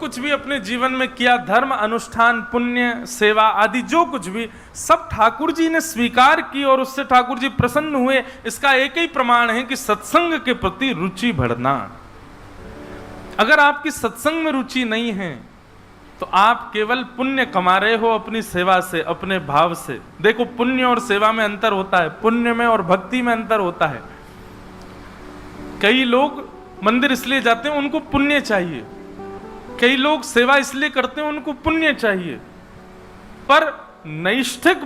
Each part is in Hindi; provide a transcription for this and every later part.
कुछ भी अपने जीवन में किया, धर्म, अनुष्ठान, पुण्य, सेवा आदि जो कुछ भी, सब ठाकुर जी ने स्वीकार की और उससे ठाकुर जी प्रसन्न हुए। इसका एक ही प्रमाण है कि सत्संग के प्रति रुचि बढ़ना। अगर आपकी सत्संग में रुचि नहीं है तो आप केवल पुण्य कमा रहे हो अपनी सेवा से, अपने भाव से। देखो, पुण्य और सेवा में अंतर होता है, पुण्य में और भक्ति में अंतर होता है। कई लोग मंदिर इसलिए जाते हैं उनको पुण्य चाहिए, कई लोग सेवा इसलिए करते हैं उनको पुण्य चाहिए, पर नैष्ठिक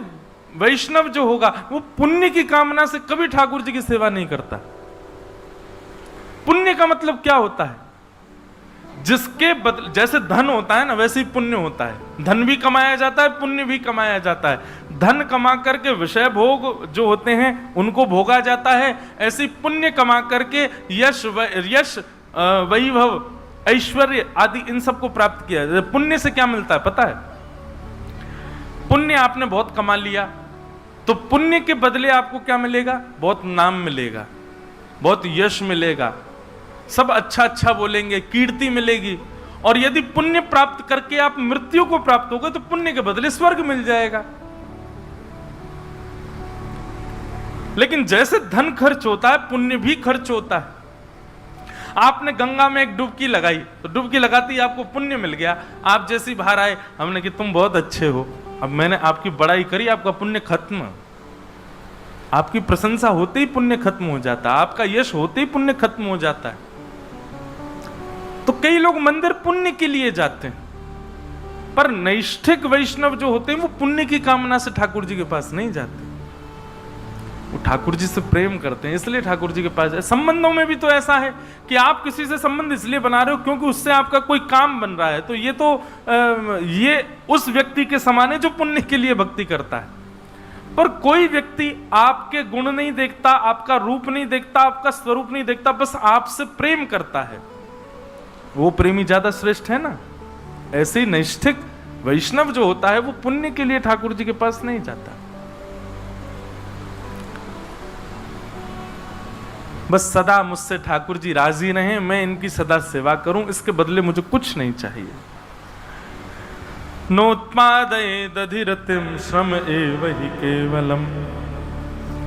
वैष्णव जो होगा वो पुण्य की कामना से कभी ठाकुर जी की सेवा नहीं करता। पुण्य का मतलब क्या होता है? जिसके बदले, जैसे धन होता है ना, वैसे ही पुण्य होता है। धन भी कमाया जाता है, पुण्य भी कमाया जाता है। धन कमा करके विषय भोग जो होते हैं उनको भोगा जाता है, ऐसे ही पुण्य कमा करके यश वैभव, ऐश्वर्य आदि इन सबको प्राप्त किया जाता है। पुण्य से क्या मिलता है पता है? पुण्य आपने बहुत कमा लिया तो पुण्य के बदले आपको क्या मिलेगा? बहुत नाम मिलेगा, बहुत यश मिलेगा, सब अच्छा अच्छा बोलेंगे, कीर्ति मिलेगी। और यदि पुण्य प्राप्त करके आप मृत्यु को प्राप्त होगे तो पुण्य के बदले स्वर्ग मिल जाएगा। लेकिन जैसे धन खर्च होता है, पुण्य भी खर्च होता है। आपने गंगा में एक डुबकी लगाई तो डुबकी लगाती आपको पुण्य मिल गया। आप जैसे ही बाहर आए, हमने कि तुम बहुत अच्छे हो, अब मैंने आपकी बड़ाई करी, आपका पुण्य खत्म। आपकी प्रशंसा होते ही पुण्य खत्म हो जाता है, आपका यश होते ही पुण्य खत्म हो जाता है। तो कई लोग मंदिर पुण्य के लिए जाते हैं, पर नैष्ठिक वैष्णव जो होते हैं वो पुण्य की कामना से ठाकुर जी के पास नहीं जाते, वो ठाकुर जी से प्रेम करते हैं इसलिए ठाकुर जी के पास जाए। संबंधों में भी तो ऐसा है कि आप किसी से संबंध इसलिए बना रहे हो क्योंकि उससे आपका कोई काम बन रहा है, तो ये उस व्यक्ति के समान है जो पुण्य के लिए भक्ति करता है। पर कोई व्यक्ति आपके गुण नहीं देखता, आपका रूप नहीं देखता, आपका स्वरूप नहीं देखता, बस आपसे प्रेम करता है, वो प्रेमी ज्यादा श्रेष्ठ है ना। ऐसे ही नैष्ठिक वैष्णव जो होता है वो पुण्य के लिए ठाकुर जी के पास नहीं जाता, बस सदा मुझसे ठाकुर जी राजी रहें, मैं इनकी सदा सेवा करूं, इसके बदले मुझे कुछ नहीं चाहिए। नोत्पादये दधिरतिम श्रम एव हि केवलम।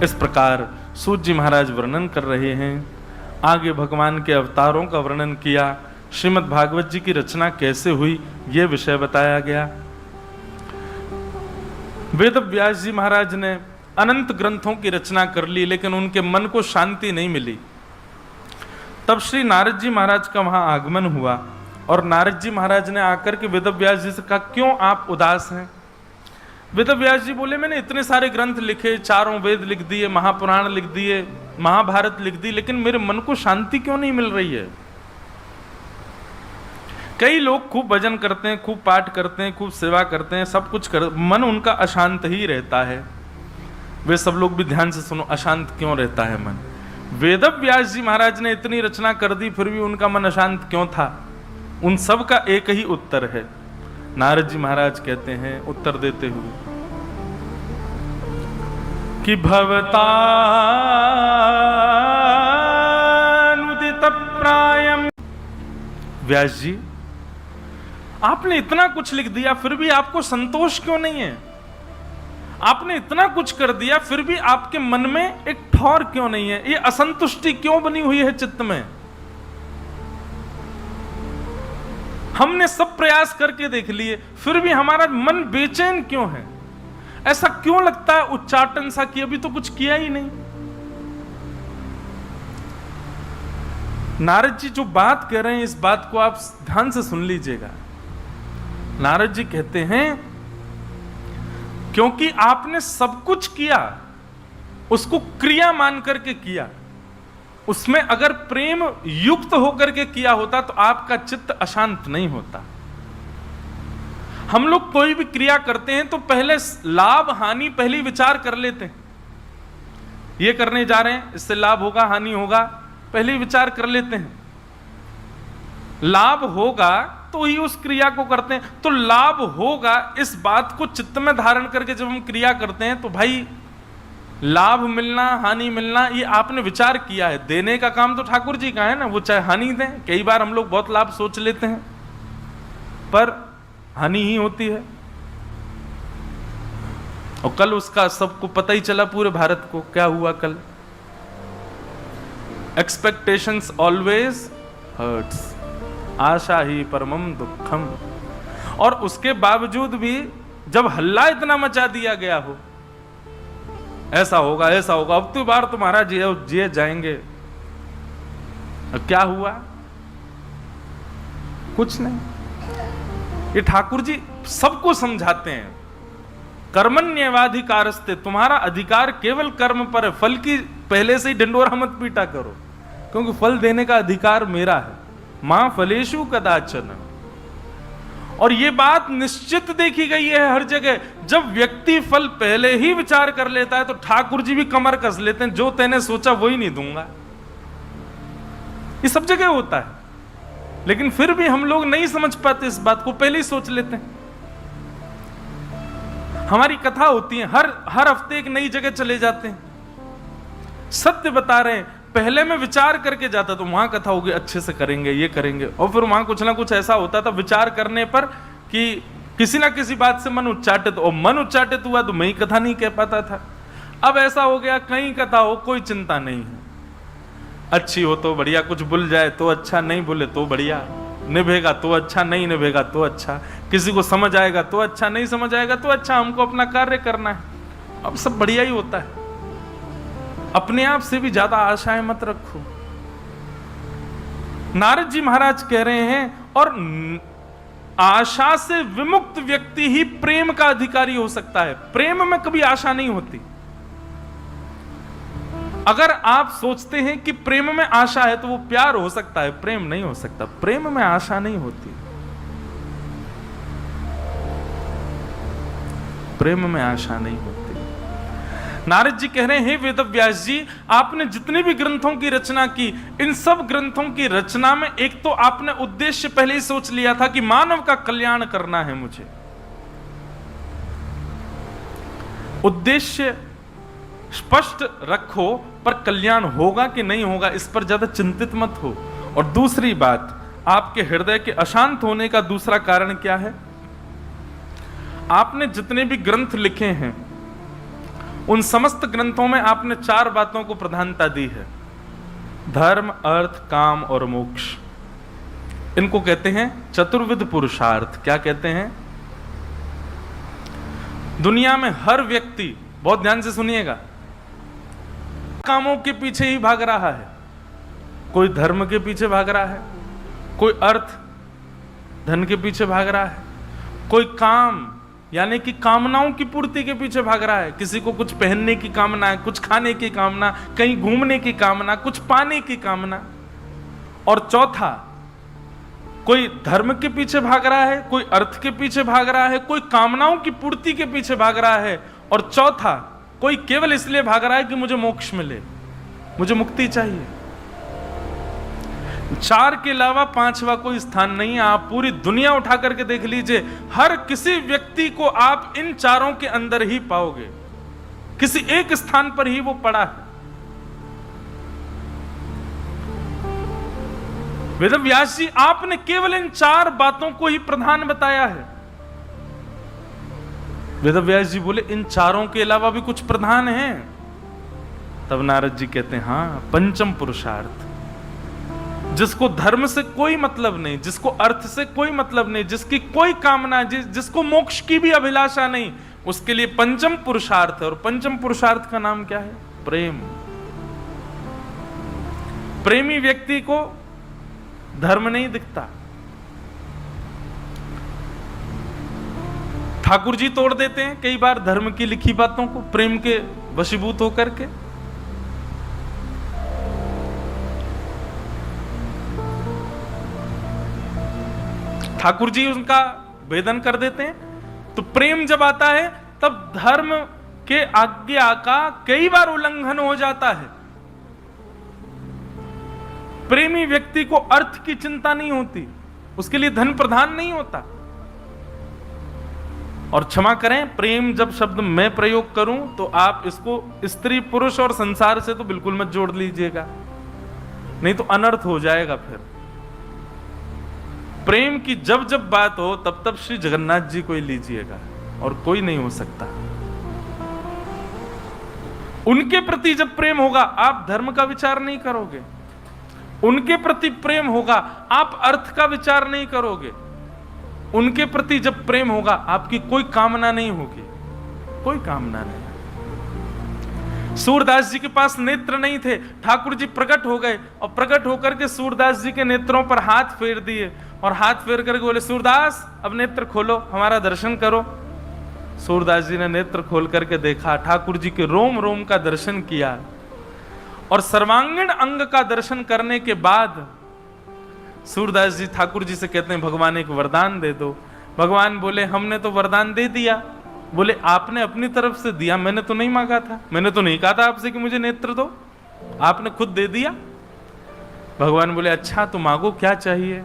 इस प्रकार सूत जी महाराज वर्णन कर रहे हैं। आगे भगवान के अवतारों का वर्णन किया, श्रीमद् भागवत जी की रचना कैसे हुई यह विषय बताया गया। वेद व्यास जी महाराज ने अनंत ग्रंथों की रचना कर ली, लेकिन उनके मन को शांति नहीं मिली। तब श्री नारद जी महाराज का वहां आगमन हुआ और नारद जी महाराज ने आकर के वेद व्यास जी से कहा, क्यों आप उदास हैं? वेद व्यास जी बोले, मैंने इतने सारे ग्रंथ लिखे, चारों वेद लिख दिए, महापुराण लिख दिए, महाभारत लिख दी, लेकिन मेरे मन को शांति क्यों नहीं मिल रही है? कई लोग खूब भजन करते हैं, खूब पाठ करते हैं, खूब सेवा करते हैं, सब कुछ कर, मन उनका अशांत ही रहता है। वे सब लोग भी ध्यान से सुनो, अशांत क्यों रहता है मन? वेद व्यास जी महाराज ने इतनी रचना कर दी फिर भी उनका मन अशांत क्यों था? उन सब का एक ही उत्तर है। नारद जी महाराज कहते हैं उत्तर देते हुए कि भवतानुदित प्रायम। व्यास जी, आपने इतना कुछ लिख दिया फिर भी आपको संतोष क्यों नहीं है? आपने इतना कुछ कर दिया फिर भी आपके मन में एक ठौर क्यों नहीं है? ये असंतुष्टि क्यों बनी हुई है चित्त में? हमने सब प्रयास करके देख लिए फिर भी हमारा मन बेचैन क्यों है? ऐसा क्यों लगता है उच्चाटन सा कि अभी तो कुछ किया ही नहीं? नारद जी जो बात कह रहे हैं इस बात को आप ध्यान से सुन लीजिएगा। नारद जी कहते हैं क्योंकि आपने सब कुछ किया, उसको क्रिया मान करके किया, उसमें अगर प्रेम युक्त होकर के किया होता तो आपका चित्त अशांत नहीं होता। हम लोग कोई भी क्रिया करते हैं तो पहले लाभ हानि पहले विचार कर लेते हैं। ये करने जा रहे हैं, इससे लाभ होगा हानि होगा, पहले ही विचार कर लेते हैं। लाभ होगा तो ही उस क्रिया को करते हैं, तो लाभ होगा इस बात को चित्त में धारण करके जब हम क्रिया करते हैं तो भाई लाभ मिलना हानि मिलना ये आपने विचार किया है। देने का काम तो ठाकुर जी का है ना, वो चाहे हानि दें। कई बार हम लोग बहुत लाभ सोच लेते हैं, पर हानि ही होती है। और कल उसका सबको पता ही चला, पूरे भारत को क्या हुआ कल। एक्सपेक्टेशंस ऑलवेज हर्ट्स, आशा ही परमम दुखम। और उसके बावजूद भी जब हल्ला इतना मचा दिया गया हो, ऐसा होगा ऐसा होगा, अब तो बार तुम्हारा जिए जाएंगे, क्या हुआ? कुछ नहीं। ये ठाकुर जी सबको समझाते हैं, कर्मण्येवाधिकारस्ते, तुम्हारा अधिकार केवल कर्म पर है, फल की पहले से ही ढिंडोरा मत पीटा करो, क्योंकि फल देने का अधिकार मेरा है। मां फलेषु कदाचन। और ये बात निश्चित देखी गई है हर जगह। जब व्यक्ति फल पहले ही विचार कर लेता है तो ठाकुर जी भी कमर कस लेते हैं, जो तैने सोचा वही नहीं दूंगा। ये सब जगह होता है, लेकिन फिर भी हम लोग नहीं समझ पाते इस बात को, पहले ही सोच लेते हैं। हमारी कथा होती है, हर हफ्ते एक नई जगह चले जाते हैं, सत्य बता रहे हैं। पहले मैं विचार करके जाता तो वहां कथा होगी, अच्छे से करेंगे, ये करेंगे, और फिर वहां कुछ ना कुछ ऐसा होता था विचार करने पर कि किसी ना किसी बात से मन उच्चाटित, और मन उच्चाटित हुआ तो मैं ही कथा नहीं कह पाता था। अब ऐसा हो गया, कहीं कथा हो कोई चिंता नहीं है, अच्छी हो तो बढ़िया, कुछ भूल जाए तो अच्छा, नहीं भूले तो बढ़िया, निभेगा तो अच्छा, नहीं निभेगा तो अच्छा, किसी को समझ आएगा तो अच्छा, नहीं समझ आएगा तो अच्छा, हमको अपना कार्य करना है। अब सब बढ़िया ही होता है। अपने आप से भी ज्यादा आशाएं मत रखो। नारद जी महाराज कह रहे हैं, और आशा से विमुक्त व्यक्ति ही प्रेम का अधिकारी हो सकता है। प्रेम में कभी आशा नहीं होती। अगर आप सोचते हैं कि प्रेम में आशा है तो वो प्यार हो सकता है, प्रेम नहीं हो सकता। प्रेम में आशा नहीं होती, प्रेम में आशा नहीं होती। नारद जी कह रहे हैं, हे वेदव्यास जी, आपने जितने भी ग्रंथों की रचना की, इन सब ग्रंथों की रचना में एक तो आपने उद्देश्य पहले ही सोच लिया था कि मानव का कल्याण करना है मुझे। उद्देश्य स्पष्ट रखो, पर कल्याण होगा कि नहीं होगा इस पर ज्यादा चिंतित मत हो। और दूसरी बात, आपके हृदय के अशांत होने का दूसरा कारण क्या है? आपने जितने भी ग्रंथ लिखे हैं, उन समस्त ग्रंथों में आपने 4 बातों को प्रधानता दी है, धर्म, अर्थ, काम और मोक्ष। इनको कहते हैं चतुर्विध पुरुषार्थ। क्या कहते हैं? दुनिया में हर व्यक्ति, बहुत ध्यान से सुनिएगा, कामों के पीछे ही भाग रहा है। कोई धर्म के पीछे भाग रहा है, कोई अर्थ धन के पीछे भाग रहा है, कोई काम यानी कि कामनाओं की पूर्ति के पीछे भाग रहा है। किसी को कुछ पहनने की कामना है, कुछ खाने की कामना, कहीं घूमने की कामना, कुछ पाने की कामना। और चौथा, कोई धर्म के पीछे भाग रहा है, कोई अर्थ के पीछे भाग रहा है, कोई कामनाओं की पूर्ति के पीछे भाग रहा है, और चौथा, कोई केवल इसलिए भाग रहा है कि मुझे मोक्ष मिले, मुझे मुक्ति चाहिए। 4 के अलावा 5वां कोई स्थान नहीं है। आप पूरी दुनिया उठा करके देख लीजिए, हर किसी व्यक्ति को आप इन 4 के अंदर ही पाओगे, किसी एक स्थान पर ही वो पड़ा है। वेदव्यास जी, आपने केवल इन 4 बातों को ही प्रधान बताया है। वेदव्यास जी बोले, इन 4 के अलावा भी कुछ प्रधान है? तब नारद जी कहते हैं, हाँ, पंचम पुरुषार्थ, जिसको धर्म से कोई मतलब नहीं, जिसको अर्थ से कोई मतलब नहीं, जिसकी कोई कामना, जिसको मोक्ष की भी अभिलाषा नहीं, उसके लिए पंचम पुरुषार्थ है। और पंचम पुरुषार्थ का नाम क्या है? प्रेम। प्रेमी व्यक्ति को धर्म नहीं दिखता। ठाकुर जी तोड़ देते हैं कई बार धर्म की लिखी बातों को, प्रेम के वशीभूत होकर के। ठाकुर जी उनका भेदन कर देते हैं। तो प्रेम जब आता है तब धर्म के आज्ञा का कई बार उल्लंघन हो जाता है। प्रेमी व्यक्ति को अर्थ की चिंता नहीं होती, उसके लिए धन प्रधान नहीं होता। और क्षमा करें, प्रेम जब शब्द मैं प्रयोग करूं तो आप इसको स्त्री पुरुष और संसार से तो बिल्कुल मत जोड़ लीजिएगा, नहीं तो अनर्थ हो जाएगा। फिर प्रेम की जब जब बात हो तब तब श्री जगन्नाथ जी को ही लीजिएगा, और कोई नहीं हो सकता। उनके प्रति जब प्रेम होगा आप धर्म का विचार नहीं करोगे, उनके प्रति प्रेम होगा आप अर्थ का विचार नहीं करोगे, उनके प्रति जब प्रेम होगा आपकी कोई कामना नहीं होगी, कोई कामना नहीं। सूरदास जी के पास नेत्र नहीं थे, ठाकुर जी प्रकट हो गए और प्रकट होकर के सूरदास जी के नेत्रों पर हाथ फेर दिए और हाथ फेर करके बोले, सूरदास अब नेत्र खोलो, हमारा दर्शन करो। सूरदास जी ने नेत्र खोल करके देखा, ठाकुर जी के रोम रोम का दर्शन किया और सर्वांगीण अंग का दर्शन करने के बाद सूरदास जी ठाकुर जी से कहते हैं, भगवान एक वरदान दे दो। भगवान बोले, हमने तो वरदान दे दिया। बोले, आपने अपनी तरफ से दिया, मैंने तो नहीं मांगा था, मैंने तो नहीं कहा था आपसे कि मुझे नेत्र दो, आपने खुद दे दिया। भगवान बोले, अच्छा तो मांगो, क्या चाहिए?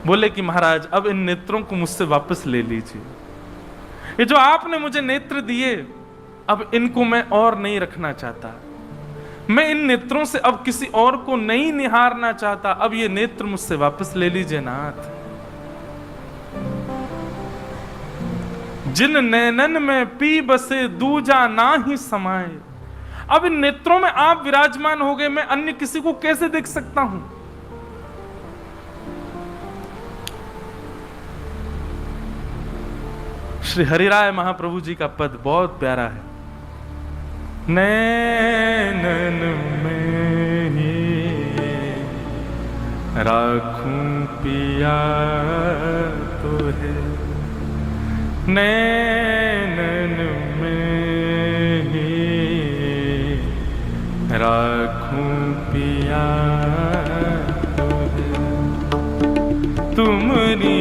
बोले कि महाराज अब इन नेत्रों को मुझसे वापस ले लीजिए, ये जो आपने मुझे नेत्र दिए अब इनको मैं और नहीं रखना चाहता, मैं इन नेत्रों से अब किसी और को नहीं निहारना चाहता, अब ये नेत्र मुझसे वापस ले लीजिए नाथ। जिन नैनन में पी बसे दूजा ना ही समाए, अब इन नेत्रों में आप विराजमान हो गए, मैं अन्य किसी को कैसे देख सकता हूं? श्री हरिराय महाप्रभु जी का पद बहुत प्यारा है। नैनन में ही राखूं पिया तो है, नैनन में ही राखूं पिया तो है, तुमरी